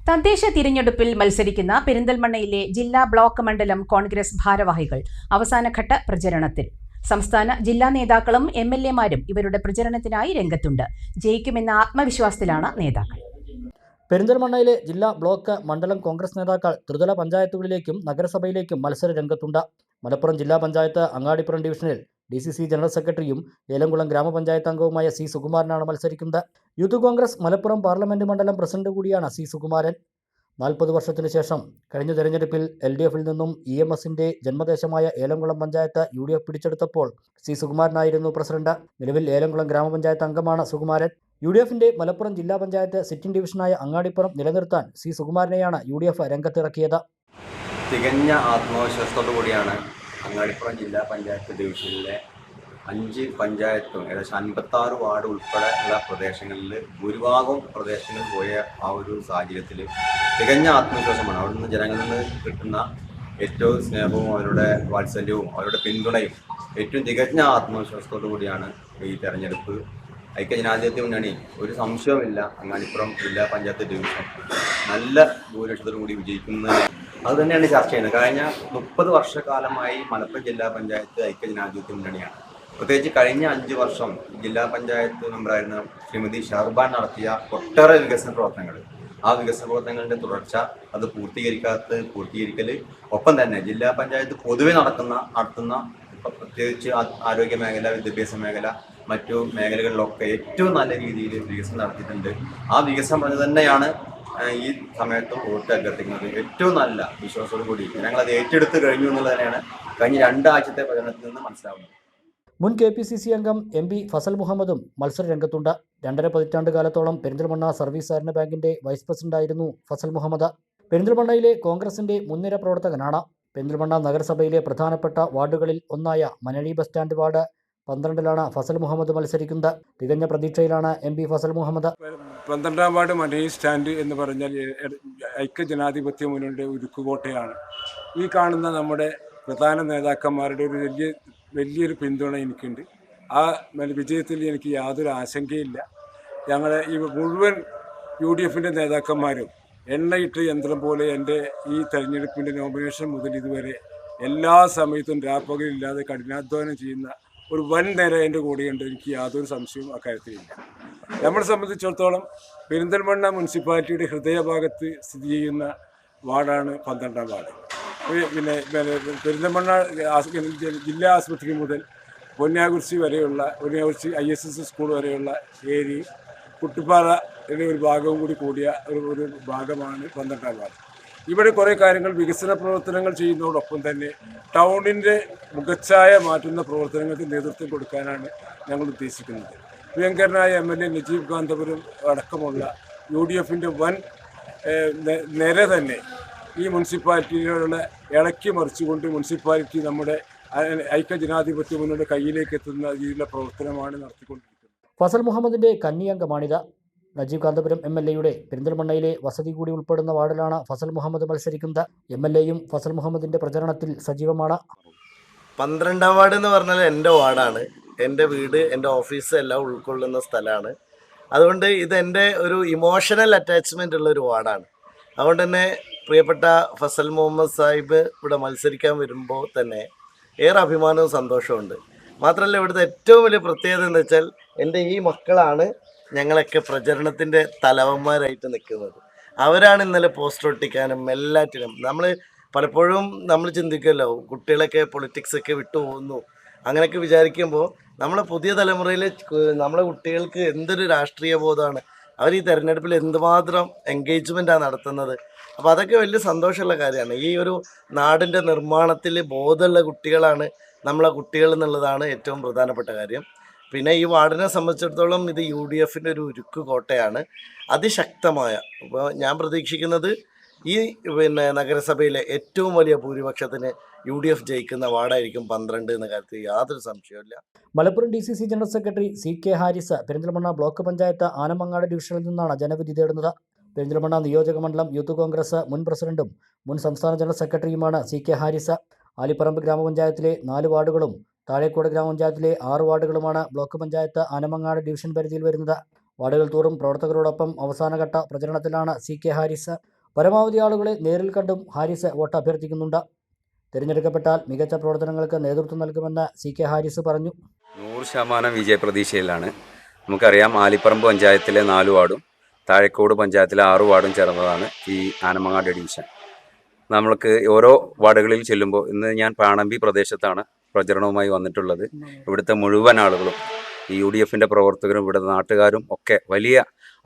തദ്ദേശ തിരഞ്ഞെടുപ്പിൽ മത്സരിക്കുന്ന പെരിന്തൽമണ്ണയിലെ ജില്ലാ ബ്ലോക്ക് മണ്ഡലം കോൺഗ്രസ് ഭാരവാഹികൾ അവസാനഘട്ട പ്രചരണത്തിൽ. സംസ്ഥാന ജില്ലാ നേതാക്കളും എംഎൽഎമാരും ഇവരുടെ പ്രചരണത്തിനായി രംഗത്തുണ്ട്. ജയിക്കുമെന്ന ആത്മവിശ്വാസത്തിലാണ് നേതാക്കൾ. പെരിന്തൽമണ്ണയിലെ ജില്ലാ ബ്ലോക്ക് മണ്ഡലം കോൺഗ്രസ് നേതാക്കൾ ത്രിതല പഞ്ചായത്തുകളിലേക്കും നഗരസഭയിലേക്കും മത്സര രംഗത്തുണ്ട്. മലപ്പുറം ജില്ലാ പഞ്ചായത്ത് അങ്ങാടിപ്പുറം ഡിവിഷനിൽ DCC ജനറൽ സെക്രട്ടറിയും ഏലംകുളം ഗ്രാമപഞ്ചായത്ത് അംഗവുമായ C. സുകുമാരനാണ് മത്സരിക്കുന്നത്. യൂത്ത് കോൺഗ്രസ് മലപ്പുറം പാർലമെന്റ് മണ്ഡലം പ്രസിഡന്റ് കൂടിയാണ് C. സുകുമാരൻ. 40 വർഷത്തിനു ശേഷം കഴിഞ്ഞ തെരഞ്ഞെടുപ്പിൽ LDFിൽ നിന്നും EMSന്റെ ജന്മദേശമായ ഏലംകുളം പഞ്ചായത്ത് UDF പിടിച്ചെടുത്തപ്പോൾ C. സുകുമാരനായിരുന്നു പ്രസിഡന്റ്. നിലവിൽ ഏലംകുളം ഗ്രാമപഞ്ചായത്ത് അംഗമാണ് സുകുമാരൻ. UDFന്റെ മലപ്പുറം ജില്ലാ പഞ്ചായത്ത് സിറ്റിംഗ് ഡിവിഷനായ അങ്ങാടിപ്പുറം നിലനിർത്താൻ C. സുകുമാരനെയാണ് UDF രംഗത്തിറക്കിയത്. തികഞ്ഞ ആത്മവിശ്വാസത്തോടു കൂടിയാണ് അങ്ങാടിപ്പുറം ജില്ലാ പഞ്ചായത്ത് ഡിവിഷനിലെ 5 പഞ്ചായത്തും ഏകദേശം 56 വാർഡ് ഉൾപ്പെടെ ഉള്ള പ്രദേശങ്ങളിൽ ഭൂരിഭാഗം പ്രദേശങ്ങളിൽ പോയ ആ ഒരു സാഹചര്യത്തിൽ തികഞ്ഞ ആത്മവിശ്വാസമാണ്. അവിടുന്ന് ജനങ്ങളിൽ നിന്ന് കിട്ടുന്ന ഏറ്റവും സ്നേഹവും അവരുടെ വാത്സല്യവും അവരുടെ പിന്തുണയും ഏറ്റവും തികഞ്ഞ ആത്മവിശ്വാസത്തോടു കൂടിയാണ് ഈ തെരഞ്ഞെടുപ്പ്. ഐക്യജനാധിപത്യ മുന്നണി ഒരു സംശയവുമില്ല അങ്ങാടിപ്പുറം ജില്ലാ പഞ്ചായത്ത് ഡിവിഷൻ നല്ല ഭൂരിപക്ഷത്തോടു കൂടി വിജയിക്കുന്നത്. അതുതന്നെയാണ് ചർച്ച ചെയ്യുന്നത്. കഴിഞ്ഞ 30 വർഷക്കാലമായി മലപ്പുറം ജില്ലാ പഞ്ചായത്ത് ഐക്യജനാധിപത്യ മുന്നണിയാണ്. പ്രത്യേകിച്ച് കഴിഞ്ഞ 5 വർഷം ജില്ലാ പഞ്ചായത്ത് മെമ്പറായിരുന്ന ശ്രീമതി ഷർബാൻ നടത്തിയ ഒട്ടേറെ വികസന പ്രവർത്തനങ്ങൾ, ആ വികസന പ്രവർത്തനങ്ങളുടെ തുടർച്ച, അത് പൂർത്തീകരിക്കൽ, ഒപ്പം തന്നെ ജില്ലാ പഞ്ചായത്ത് പൊതുവെ നടത്തുന്ന പ്രത്യേകിച്ച് ആരോഗ്യ മേഖല, വിദ്യാഭ്യാസ മേഖല, മറ്റു മേഖലകളിലൊക്കെ ഏറ്റവും നല്ല രീതിയിൽ വികസനം നടത്തിയിട്ടുണ്ട്. ആ വികസനം പറഞ്ഞു തന്നെയാണ് ഈ സമയത്തും വോട്ട് അഭ്യർത്ഥിക്കുന്നത്. ഏറ്റവും നല്ല വിശ്വാസത്തോടു കൂടി ഞങ്ങളത് ഏറ്റെടുത്ത് കഴിഞ്ഞു എന്നുള്ളത് തന്നെയാണ് കഴിഞ്ഞ 2 ആഴ്ചത്തെ പ്രചരണത്തിൽ നിന്ന് മനസ്സിലാവുന്നത്. മുൻ KPCC അംഗം MP ഫസൽ മുഹമ്മദും മത്സര രംഗത്തുണ്ട്. 2.5 പതിറ്റാണ്ട് കാലത്തോളം പെരിന്തൽമണ്ണ സർവീസ് സഹകരണ ബാങ്കിന്റെ വൈസ് പ്രസിഡന്റായിരുന്നു ഫസൽ മുഹമ്മദ്. പെരിന്തൽമണ്ണയിലെ കോൺഗ്രസിന്റെ മുൻനിര പ്രവർത്തകനാണ്. പെരിന്തൽമണ്ണ നഗരസഭയിലെ പ്രധാനപ്പെട്ട വാർഡുകളിൽ ഒന്നായ മനഴി ബസ് സ്റ്റാൻഡ് വാർഡ് 12ലാണ് ഫസൽ മുഹമ്മദ് മത്സരിക്കുന്നത്. തികഞ്ഞ പ്രതീക്ഷയിലാണ് MP ഫസൽ മുഹമ്മദ്. 12ാം വാർഡ് മനഴി സ്റ്റാൻഡ് എന്ന് പറഞ്ഞാൽ ഐക്യജനാധിപത്യ മുന്നണിയുടെ ഉരുക്കുകോട്ടയാണ്. ഈ കാണുന്ന നമ്മുടെ പ്രധാന നേതാക്കന്മാരുടെ ഒരു വലിയൊരു പിന്തുണ എനിക്കുണ്ട്. ആ വിജയത്തിൽ എനിക്ക് യാതൊരു ആശങ്കയില്ല. ഞങ്ങളെ ഈ മുഴുവൻ UDFന്റെ നേതാക്കന്മാരും എണ്ണയിട്ട് യന്ത്രം പോലെ എൻ്റെ ഈ തെരഞ്ഞെടുപ്പിൻ്റെ നോമിനേഷൻ മുതൽ ഇതുവരെ എല്ലാ സമയത്തും രാപ്പകലില്ലാതെ കഠിനാധ്വാനം ചെയ്യുന്ന ഒരു വൻ നിര എൻ്റെ കൂടെയുണ്ട്. എനിക്ക് യാതൊരു സംശയവും അക്കാര്യത്തിലില്ല. നമ്മളെ സംബന്ധിച്ചിടത്തോളം പെരിന്തൽമണ്ണ മുനിസിപ്പാലിറ്റിയുടെ ഹൃദയഭാഗത്ത് സ്ഥിതി ചെയ്യുന്ന വാർഡാണ് 12ാം വാർഡ്. പിന്നെ പെരിന്തൽമണ്ണ ജില്ലാ ആശുപത്രി മുതൽ പൊന്നാകുറിശി ISS സ്കൂൾ വരെയുള്ള ഏരിയ, കുട്ടിപ്പാറയുടെ ഒരു ഭാഗവും കൂടി കൂടിയ ഒരു ഭാഗമാണ് 12ാം വാർഡ്. ഇവിടെ കുറേ കാര്യങ്ങൾ വികസന പ്രവർത്തനങ്ങൾ ചെയ്യുന്നതോടൊപ്പം തന്നെ ടൗണിൻ്റെ മുഖച്ഛായ മാറ്റുന്ന പ്രവർത്തനങ്ങൾക്ക് നേതൃത്വം കൊടുക്കാനാണ് ഞങ്ങൾ ഉദ്ദേശിക്കുന്നത്. പ്രിയങ്കരനായ MLA നജീബ് കാന്തപുരം അടക്കമുള്ള UDFന്റെ വൻ നിര തന്നെ ഈ മുനിസിപ്പാലിറ്റിയിലുള്ള ഇളക്കി മറിച്ചുകൊണ്ട് മുനിസിപ്പാലിറ്റി നമ്മുടെ ഐക്യജനാധിപത്യ മുന്നണിയുടെ കയ്യിലേക്ക് എത്തുന്ന രീതിയിലുള്ള പ്രവർത്തനമാണ് നടത്തിക്കൊണ്ടിരിക്കുന്നത്. ഫസൽ മുഹമ്മദിന്റെ കന്നിയംഗമാണിത്. നജീബ് കാന്തപുരം MLAയുടെ പെരിന്തൽമണ്ണയിലെ വസതി കൂടി ഉൾപ്പെടുന്ന വാർഡിലാണ് ഫസൽ മുഹമ്മദ് മത്സരിക്കുന്നത്. MLAയും ഫസൽ മുഹമ്മദിന്റെ പ്രചരണത്തിൽ സജീവമാണ്. 12ാം വാർഡ് എന്ന് പറഞ്ഞാൽ എൻ്റെ വാർഡാണ്. എൻ്റെ വീട്, എൻ്റെ ഓഫീസ് എല്ലാം ഉൾക്കൊള്ളുന്ന സ്ഥലമാണ്. അതുകൊണ്ട് ഇത് എൻ്റെ ഒരു ഇമോഷണൽ അറ്റാച്ച്മെൻ്റ് ഉള്ളൊരു വാർഡാണ്. അതുകൊണ്ട് തന്നെ പ്രിയപ്പെട്ട ഫസൽ മുഹമ്മദ് സാഹിബ് ഇവിടെ മത്സരിക്കാൻ വരുമ്പോൾ തന്നെ ഏറെ അഭിമാനവും സന്തോഷമുണ്ട്. മാത്രമല്ല ഇവിടുത്തെ ഏറ്റവും വലിയ പ്രത്യേകത എന്ന് വെച്ചാൽ എൻ്റെ ഈ മക്കളാണ് ഞങ്ങളൊക്കെ പ്രചരണത്തിൻ്റെ തലവന്മാരായിട്ട് നിൽക്കുന്നത്. അവരാണ് ഇന്നലെ പോസ്റ്റർ ഒട്ടിക്കാനും എല്ലാറ്റിനും. പലപ്പോഴും നമ്മൾ ചിന്തിക്കുമല്ലോ, കുട്ടികളൊക്കെ പൊളിറ്റിക്സൊക്കെ വിട്ടുപോകുന്നു, അങ്ങനെയൊക്കെ വിചാരിക്കുമ്പോൾ നമ്മളെ പുതിയ തലമുറയിൽ നമ്മളെ കുട്ടികൾക്ക് എന്തൊരു രാഷ്ട്രീയ ബോധമാണ്, അവർ ഈ തെരഞ്ഞെടുപ്പിൽ എന്തുമാത്രം എൻഗേജ്മെൻറ്റാണ് നടത്തുന്നത്. അപ്പോൾ അതൊക്കെ വലിയ സന്തോഷമുള്ള കാര്യമാണ്. ഈ ഒരു നാടിൻ്റെ നിർമ്മാണത്തിൽ ബോധമുള്ള കുട്ടികളാണ് നമ്മളെ കുട്ടികൾ എന്നുള്ളതാണ് ഏറ്റവും പ്രധാനപ്പെട്ട കാര്യം. പിന്നെ ഈ വാർഡിനെ സംബന്ധിച്ചിടത്തോളം ഇത് UDFന്റെ ഒരു ഉരുക്ക് കോട്ടയാണ്, അതിശക്തമായ. അപ്പോൾ ഞാൻ പ്രതീക്ഷിക്കുന്നത് ഈ നഗരസഭയിലെ ഏറ്റവും വലിയ ഭൂരിപക്ഷത്തിന് UDF ജയിക്കുന്ന വാർഡായിരിക്കും 12 എന്ന കാര്യത്തിൽ യാതൊരു സംശയവുമില്ല. Malappuram DCC general secretary CK Haris Perinthalmanna block panchayat Anamangad ഡിവിഷനിൽ നിന്നാണ് ജനവിധി തേടുന്നത്. പെരിന്തൽമണ്ണ നിയോജക മണ്ഡലം യൂത്ത് കോൺഗ്രസ് മുൻ പ്രസിഡന്റും മുൻ സംസ്ഥാന ജനറൽ സെക്രട്ടറിയുമാണ് CK ഹാരിസ്. ആലിപ്പറമ്പ് ഗ്രാമപഞ്ചായത്തിലെ 4 വാർഡുകളും താഴേക്കോട് ഗ്രാമപഞ്ചായത്തിലെ 6 വാർഡുകളുമാണ് ബ്ലോക്ക് പഞ്ചായത്ത് ആനമങ്ങാട് ഡിവിഷൻ പരിധിയിൽ വരുന്നത്. വാർഡുകൾ തോറും പ്രവർത്തകരോടൊപ്പം അവസാനഘട്ട പ്രചരണത്തിലാണ് CK ഹാരിസ്. പരമാവധി ആളുകളെ നേരിൽ കണ്ടും ഹാരിസ് വോട്ട് അഭ്യർത്ഥിക്കുന്നുണ്ട്. തിരഞ്ഞെടുക്കപ്പെട്ടാൽ മികച്ച പ്രവർത്തനങ്ങൾക്ക് നേതൃത്വം നൽകുമെന്ന് CK ഹാരിസ് പറഞ്ഞു. 100% വിജയപ്രതീക്ഷയിലാണ്. നമുക്കറിയാം, ആലിപ്പറമ്പ് പഞ്ചായത്തിലെ 4 വാർഡും താഴേക്കോട് പഞ്ചായത്തിലെ 6 വാർഡും ചേർന്നതാണ് ഈ ആനമങ്ങാട് ഡിവിഷൻ. നമ്മൾക്ക് ഓരോ വാർഡുകളിൽ ചെല്ലുമ്പോൾ, ഇന്ന് ഞാൻ പാണമ്പി പ്രദേശത്താണ് പ്രചരണവുമായി വന്നിട്ടുള്ളത്. ഇവിടുത്തെ മുഴുവൻ ആളുകളും, ഈ UDFൻ്റെ പ്രവർത്തകരും ഇവിടുത്തെ നാട്ടുകാരും ഒക്കെ വലിയ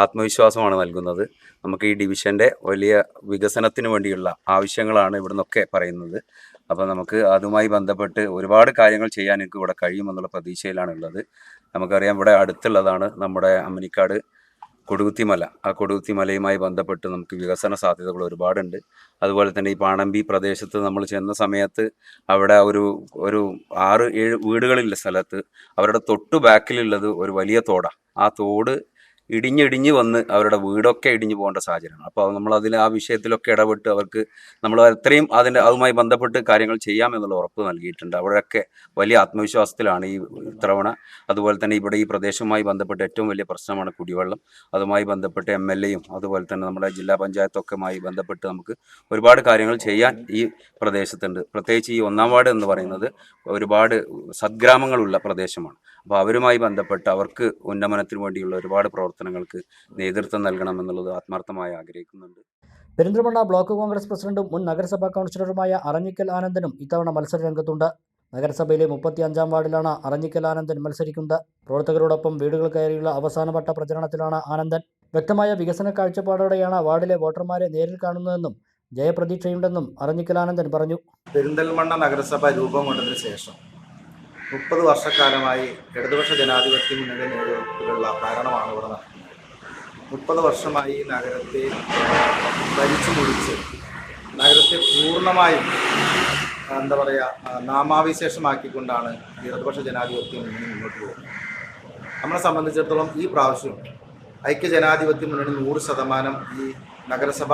ആത്മവിശ്വാസമാണ് നൽകുന്നത്. നമുക്ക് ഈ ഡിവിഷൻ്റെ വലിയ വികസനത്തിന് വേണ്ടിയുള്ള ആവശ്യങ്ങളാണ് ഇവിടെ നിന്നൊക്കെ പറയുന്നത്. അപ്പോൾ നമുക്ക് അതുമായി ബന്ധപ്പെട്ട് ഒരുപാട് കാര്യങ്ങൾ ചെയ്യാൻ എനിക്ക് ഇവിടെ കഴിയുമെന്നുള്ള പ്രതീക്ഷയിലാണുള്ളത്. നമുക്കറിയാം, ഇവിടെ അടുത്തുള്ളതാണ് നമ്മുടെ അമ്മനിക്കാട് കൊടുകുത്തിമല. ആ കൊടുകുത്തിമലയുമായി ബന്ധപ്പെട്ട് നമുക്ക് വികസന സാധ്യതകൾ ഒരുപാടുണ്ട്. അതുപോലെ തന്നെ ഈ പാണമ്പി പ്രദേശത്ത് നമ്മൾ ചെന്ന സമയത്ത് അവിടെ ഒരു 6-7 വീടുകളുള്ള സ്ഥലത്ത് അവരുടെ തൊട്ടു ബാക്കിലുള്ളത് ഒരു വലിയ തോടാണ്. ആ തോട് ഇടിഞ്ഞിടിഞ്ഞ് വന്ന് അവരുടെ വീടൊക്കെ ഇടിഞ്ഞു പോകേണ്ട സാഹചര്യമാണ്. അപ്പോൾ നമ്മളതിൽ ആ വിഷയത്തിലൊക്കെ ഇടപെട്ട് അവർക്ക് നമ്മൾ അത്രയും അതുമായി ബന്ധപ്പെട്ട് കാര്യങ്ങൾ ചെയ്യാമെന്നുള്ള ഉറപ്പ് നൽകിയിട്ടുണ്ട്. അവിടെയൊക്കെ വലിയ ആത്മവിശ്വാസത്തിലാണ് ഈ ഇത്തവണ. അതുപോലെ തന്നെ ഇവിടെ ഈ പ്രദേശവുമായി ബന്ധപ്പെട്ട് ഏറ്റവും വലിയ പ്രശ്നമാണ് കുടിവെള്ളം. അതുമായി ബന്ധപ്പെട്ട് MLAയും അതുപോലെ തന്നെ നമ്മുടെ ജില്ലാ പഞ്ചായത്തൊക്കെയുമായി ബന്ധപ്പെട്ട് നമുക്ക് ഒരുപാട് കാര്യങ്ങൾ ചെയ്യാൻ ഈ പ്രദേശത്തുണ്ട്. പ്രത്യേകിച്ച് ഈ 1-ാം വാർഡ് എന്ന് പറയുന്നത് ഒരുപാട് സദ്ഗ്രാമങ്ങളുള്ള പ്രദേശമാണ്. അപ്പോൾ അവരുമായി ബന്ധപ്പെട്ട് അവർക്ക് ഉന്നമനത്തിന് വേണ്ടിയുള്ള ഒരുപാട് പ്രവർത്തനങ്ങൾക്ക് നേതൃത്വം നൽകണമെന്നുള്ളത് ആത്മാർത്ഥമായി ആഗ്രഹിക്കുന്നുണ്ട്. പെരിന്തൽമണ്ണ ബ്ലോക്ക് കോൺഗ്രസ് പ്രസിഡന്റും മുൻ നഗരസഭാ കൗൺസിലറുമായ അറഞ്ഞിക്കൽ ആനന്ദനും ഇത്തവണ മത്സര രംഗത്തുണ്ട്. നഗരസഭയിലെ 35-ാം വാർഡിലാണ് അറഞ്ഞിക്കൽ ആനന്ദൻ മത്സരിക്കുന്നത്. പ്രവർത്തകരോടൊപ്പം വീടുകൾ കയറിയുള്ള അവസാനവട്ട പ്രചരണത്തിലാണ് ആനന്ദൻ. വ്യക്തമായ വികസന കാഴ്ചപ്പാടോടെയാണ് വാർഡിലെ വോട്ടർമാരെ നേരിൽ കാണുന്നതെന്നും ജയപ്രതീക്ഷയുണ്ടെന്നും അറഞ്ഞിക്കൽ ആനന്ദൻ പറഞ്ഞു. പെരിന്തൽമണ്ണ നഗരസഭ രൂപം കൊണ്ടതിന് ശേഷം 30 വർഷക്കാലമായി ഇടതുപക്ഷ ജനാധിപത്യ മുന്നണി നേതൃത്വത്തിലുള്ള ഭരണമാണ് ഇവിടെ നടക്കുന്നത്. 30 വർഷമായി ഈ നഗരത്തെ ഭരിച്ചു മുടിച്ച് നഗരത്തെ പൂർണ്ണമായും നാമാവിശേഷമാക്കിക്കൊണ്ടാണ് ഇടതുപക്ഷ ജനാധിപത്യ മുന്നണി മുന്നോട്ട് പോകുന്നത്. നമ്മളെ സംബന്ധിച്ചിടത്തോളം ഈ പ്രാവശ്യം ഐക്യജനാധിപത്യ മുന്നണി 100% ഈ നഗരസഭ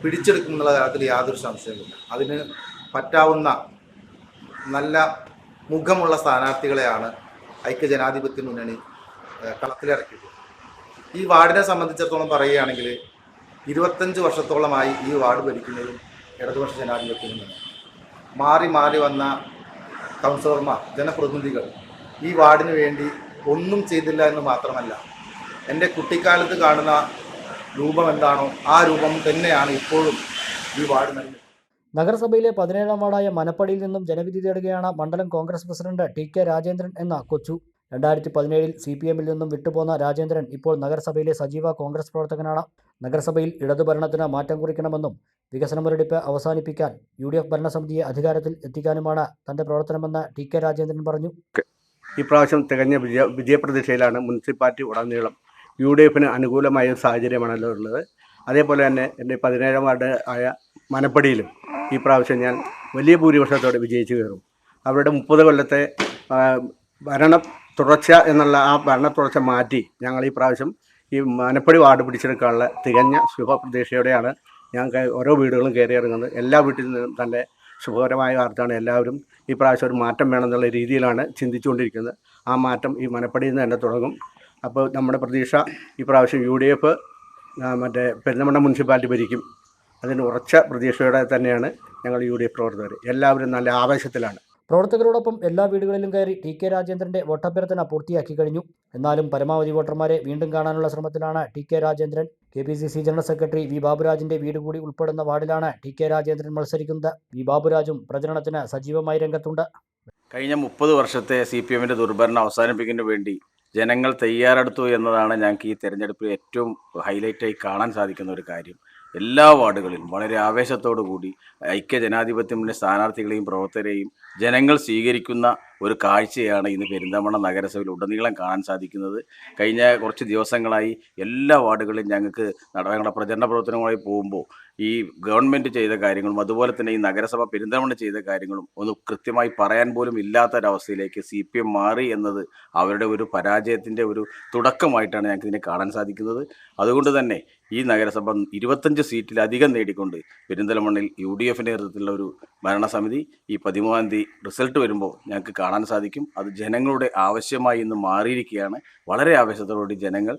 പിടിച്ചെടുക്കുമെന്നുള്ള കാര്യത്തിൽ യാതൊരു സംശയമില്ല. അതിന് പറ്റാവുന്ന നല്ല മുഖമുള്ള സ്ഥാനാർത്ഥികളെയാണ് ഐക്യജനാധിപത്യ മുന്നണി കളത്തിലിറക്കിയത്. ഈ വാർഡിനെ സംബന്ധിച്ചിടത്തോളം പറയുകയാണെങ്കിൽ 25 വർഷത്തോളമായി ഈ വാർഡ് ഭരിക്കുന്നതും ഇടതുപക്ഷ ജനാധിപത്യ മുന്നണി. മാറി മാറി വന്ന കൗൺസിലർമാർ, ജനപ്രതിനിധികൾ ഈ വാർഡിന് വേണ്ടി ഒന്നും ചെയ്തില്ല എന്ന് മാത്രമല്ല, എൻ്റെ കുട്ടിക്കാലത്ത് കാണുന്ന രൂപം എന്താണോ ആ രൂപം തന്നെയാണ് ഇപ്പോഴും ഈ വാർഡ് നൽകുന്നത്. നഗരസഭയിലെ 17-ാം വാർഡായ മനപ്പടിയിൽ നിന്നും ജനവിധി തേടുകയാണ് മണ്ഡലം കോൺഗ്രസ് പ്രസിഡന്റ് TK രാജേന്ദ്രൻ എന്ന കൊച്ചു. 2017-ൽ CPM-ൽ നിന്നും വിട്ടുപോന്ന രാജേന്ദ്രൻ ഇപ്പോൾ നഗരസഭയിലെ സജീവ കോൺഗ്രസ് പ്രവർത്തകനാണ്. നഗരസഭയിൽ ഇടതുഭരണത്തിന് മാറ്റം കുറിക്കണമെന്നും വികസന മുരടിപ്പ് അവസാനിപ്പിക്കാൻ UDF ഭരണസമിതിയെ അധികാരത്തിൽ എത്തിക്കാനുമാണ് തന്റെ പ്രവർത്തനമെന്ന് TK രാജേന്ദ്രൻ പറഞ്ഞു. ഇപ്രാവശ്യം തികഞ്ഞ വിജയപ്രതീക്ഷയിലാണ്. മുനിസിപ്പാലിറ്റി ഉടനീളം UDFന് അനുകൂലമായ സാഹചര്യമാണല്ലോ ഉള്ളത്. അതേപോലെ തന്നെ എൻ്റെ 17-ാം വാർഡ് ആയ മനപ്പടിയിലും ഈ പ്രാവശ്യം ഞാൻ വലിയ ഭൂരിപക്ഷത്തോടെ വിജയിച്ചു കയറും. അവരുടെ 30 കൊല്ലത്തെ ഭരണ തുടർച്ച എന്നുള്ള ആ ഭരണ തുടർച്ച മാറ്റി ഞങ്ങൾ ഈ പ്രാവശ്യം ഈ മനപ്പടി വാർഡ് പിടിച്ചെടുക്കാനുള്ള തികഞ്ഞ ശുഭപ്രതീക്ഷയോടെയാണ് ഞാൻ ഓരോ വീടുകളും കയറി ഇറങ്ങുന്നത്. എല്ലാ വീട്ടിൽ നിന്നും തന്നെ ശുഭകരമായ വാർത്തയാണ്. എല്ലാവരും ഈ പ്രാവശ്യം ഒരു മാറ്റം വേണമെന്നുള്ള രീതിയിലാണ് ചിന്തിച്ചുകൊണ്ടിരിക്കുന്നത്. ആ മാറ്റം ഈ മനപ്പടിയിൽ നിന്ന് തന്നെ തുടങ്ങും. അപ്പോൾ നമ്മുടെ പ്രതീക്ഷ ഈ പ്രാവശ്യം UDF പെരിന്തൽമണ്ണ മുനിസിപ്പാലിറ്റി ഭരിക്കും. അതിന് ഉറച്ച പ്രതീക്ഷയോടെ തന്നെയാണ് ഞങ്ങൾ UDF പ്രവർത്തകർ. എല്ലാവരും നല്ല ആവേശത്തിലാണ്. പ്രവർത്തകരോടൊപ്പം എല്ലാ വീടുകളിലും കയറി TK രാജേന്ദ്രന്റെ വോട്ടഭ്യർത്ഥന പൂർത്തിയാക്കി കഴിഞ്ഞു. എന്നാലും പരമാവധി വോട്ടർമാരെ വീണ്ടും കാണാനുള്ള ശ്രമത്തിലാണ് TK Rajendran. KPCC general secretary V ബാബുരാജിന്റെ വീട് കൂടി ഉൾപ്പെടുന്ന വാർഡിലാണ് TK രാജേന്ദ്രൻ മത്സരിക്കുന്നത്. V ബാബുരാജും പ്രചരണത്തിന് സജീവമായി രംഗത്തുണ്ട്. കഴിഞ്ഞ 30 വർഷത്തെ CPM-ന്റെ ദുർഭരണം അവസാനിപ്പിക്കുന്നതിന് വേണ്ടി ജനങ്ങൾ തയ്യാറെടുത്തു എന്നതാണ് ഞങ്ങൾക്ക് ഈ തെരഞ്ഞെടുപ്പിൽ ഏറ്റവും ഹൈലൈറ്റായി കാണാൻ സാധിക്കുന്ന ഒരു കാര്യം. എല്ലാ വാർഡുകളിലും വളരെ ആവേശത്തോടു കൂടി ഐക്യജനാധിപത്യ മുന്നണി സ്ഥാനാർത്ഥികളെയും പ്രവർത്തകരെയും ജനങ്ങൾ സ്വീകരിക്കുന്ന ഒരു കാഴ്ചയാണ് ഇന്ന് പെരിന്തൽമണ്ണ നഗരസഭയിൽ ഉടനീളം കാണാൻ സാധിക്കുന്നത്. കഴിഞ്ഞ കുറച്ച് ദിവസങ്ങളായി എല്ലാ വാർഡുകളിലും ഞങ്ങളുടെ പ്രചരണ പ്രവർത്തനങ്ങളുമായി പോകുമ്പോൾ ഈ ഗവൺമെൻറ് ചെയ്ത കാര്യങ്ങളും അതുപോലെ തന്നെ ഈ നഗരസഭ പെരിന്തൽമണ്ണ ചെയ്ത കാര്യങ്ങളും ഒന്ന് കൃത്യമായി പറയാൻ പോലും ഇല്ലാത്തൊരവസ്ഥയിലേക്ക് CPM മാറി എന്നത് അവരുടെ ഒരു പരാജയത്തിൻ്റെ ഒരു തുടക്കമായിട്ടാണ് ഞങ്ങൾക്ക് ഇതിനെ കാണാൻ സാധിക്കുന്നത്. അതുകൊണ്ട് തന്നെ ഈ നഗരസഭ 25 സീറ്റിലധികം നേടിക്കൊണ്ട് പെരിന്തൽമണ്ണയിൽ UDF നേതൃത്വത്തിലുള്ള ഒരു ഭരണസമിതി ഈ 13-ാം തീയതി റിസൾട്ട് വരുമ്പോൾ ഞങ്ങൾക്ക് കാണാൻ കാണാൻ സാധിക്കും. അത് ജനങ്ങളുടെ ആവശ്യമായി ഇന്ന് മാറിയിരിക്കുകയാണ്. വളരെ ആവേശത്തോടുകൂടി ജനങ്ങൾ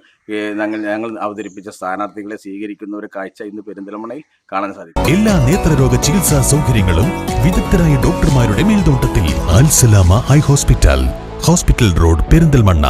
ഞങ്ങൾ അവതരിപ്പിച്ച സ്ഥാനാർത്ഥികളെ സ്വീകരിക്കുന്ന ഒരു കാഴ്ച ഇന്ന് പെരിന്തൽമണ്ണയിൽ കാണാൻ സാധിക്കും. എല്ലാ നേത്രരോഗ ചികിത്സാ സൗകര്യങ്ങളും വിദഗ്ധരായ ഡോക്ടർമാരുടെ മേൽനോട്ടത്തിൽ. അൽ സലാമ ഹൈ ഹോസ്പിറ്റൽ റോഡ്, പെരിന്തൽമണ്ണ.